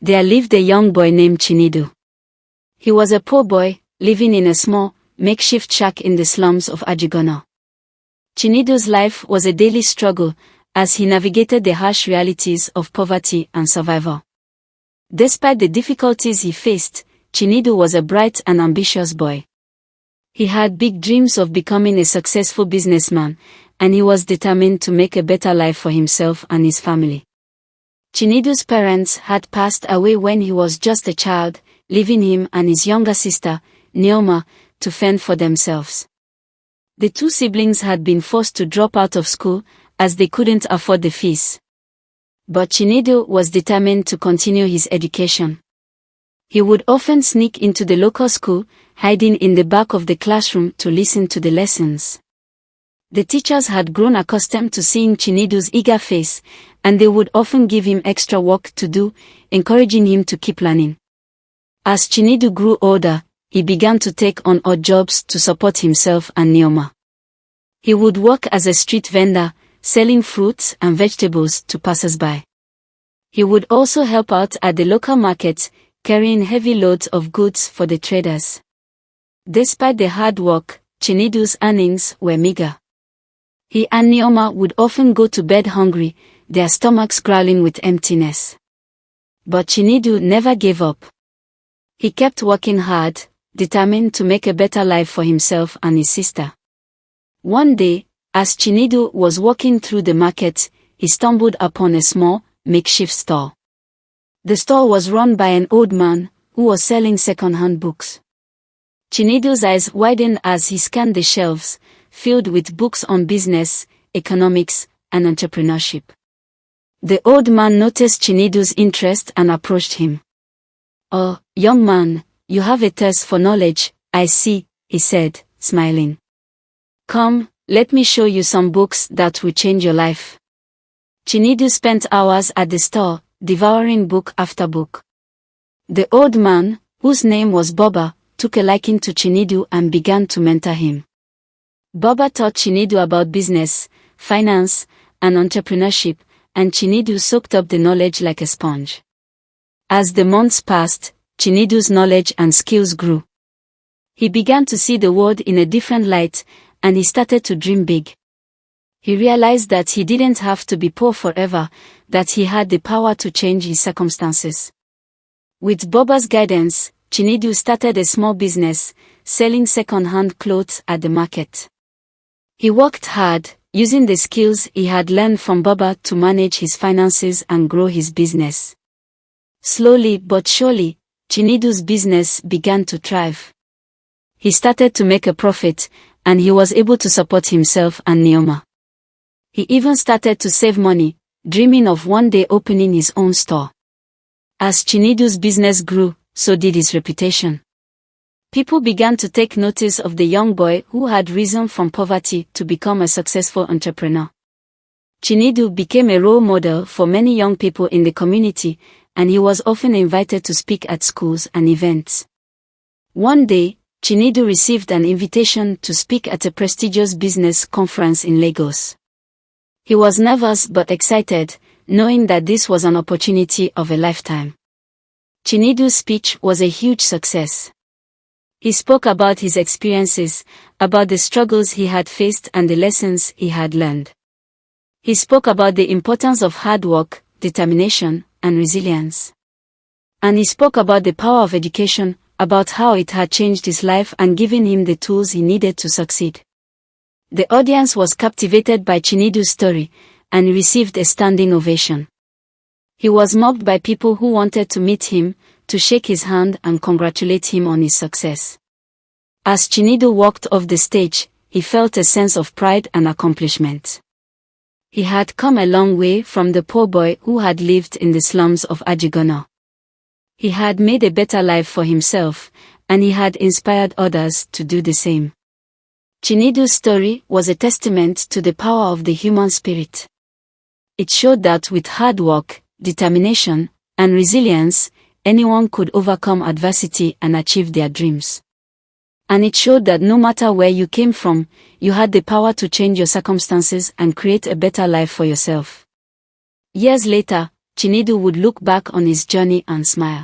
there lived a young boy named Chinedu. He was a poor boy, living in a small, makeshift shack in the slums of Ajegunle. Chinedu's life was a daily struggle, as he navigated the harsh realities of poverty and survival. Despite the difficulties he faced, Chinedu was a bright and ambitious boy. He had big dreams of becoming a successful businessman, and he was determined to make a better life for himself and his family. Chinedu's parents had passed away when he was just a child, leaving him and his younger sister, Neoma, to fend for themselves. The two siblings had been forced to drop out of school, as they couldn't afford the fees. But Chinedu was determined to continue his education. He would often sneak into the local school, hiding in the back of the classroom to listen to the lessons. The teachers had grown accustomed to seeing Chinedu's eager face, and they would often give him extra work to do, encouraging him to keep learning. As Chinedu grew older, he began to take on odd jobs to support himself and Neoma. He would work as a street vendor, selling fruits and vegetables to passers-by. He would also help out at the local market, carrying heavy loads of goods for the traders. Despite the hard work, Chinedu's earnings were meager. He and Neoma would often go to bed hungry, their stomachs growling with emptiness. But Chinedu never gave up. He kept working hard, determined to make a better life for himself and his sister. One day, as Chinedu was walking through the market, he stumbled upon a small, makeshift store. The store was run by an old man, who was selling second-hand books. Chinedu's eyes widened as he scanned the shelves, filled with books on business, economics, and entrepreneurship. The old man noticed Chinedu's interest and approached him. "Oh, young man, you have a thirst for knowledge, I see," he said, smiling. "Come, let me show you some books that will change your life." Chinedu spent hours at the store, devouring book after book. The old man, whose name was Boba, took a liking to Chinedu and began to mentor him. Boba taught Chinedu about business, finance, and entrepreneurship, and Chinedu soaked up the knowledge like a sponge. As the months passed, Chinedu's knowledge and skills grew. He began to see the world in a different light, and he started to dream big. He realized that he didn't have to be poor forever, that he had the power to change his circumstances. With Boba's guidance, Chinedu started a small business, selling second-hand clothes at the market. He worked hard, using the skills he had learned from Boba to manage his finances and grow his business. Slowly but surely, Chinedu's business began to thrive. He started to make a profit, and he was able to support himself and Neoma. He even started to save money, dreaming of one day opening his own store. As Chinedu's business grew, so did his reputation. People began to take notice of the young boy who had risen from poverty to become a successful entrepreneur. Chinedu became a role model for many young people in the community, and he was often invited to speak at schools and events. One day, Chinedu received an invitation to speak at a prestigious business conference in Lagos. He was nervous but excited, knowing that this was an opportunity of a lifetime. Chinedu's speech was a huge success. He spoke about his experiences, about the struggles he had faced and the lessons he had learned. He spoke about the importance of hard work, determination, and resilience. And he spoke about the power of education, about how it had changed his life and given him the tools he needed to succeed. The audience was captivated by Chinedu's story, and he received a standing ovation. He was mobbed by people who wanted to meet him, to shake his hand and congratulate him on his success. As Chinedu walked off the stage, he felt a sense of pride and accomplishment. He had come a long way from the poor boy who had lived in the slums of Ajegunle. He had made a better life for himself, and he had inspired others to do the same. Chinedu's story was a testament to the power of the human spirit. It showed that with hard work, determination, and resilience, anyone could overcome adversity and achieve their dreams. And it showed that no matter where you came from, you had the power to change your circumstances and create a better life for yourself. Years later, Chinedu would look back on his journey and smile.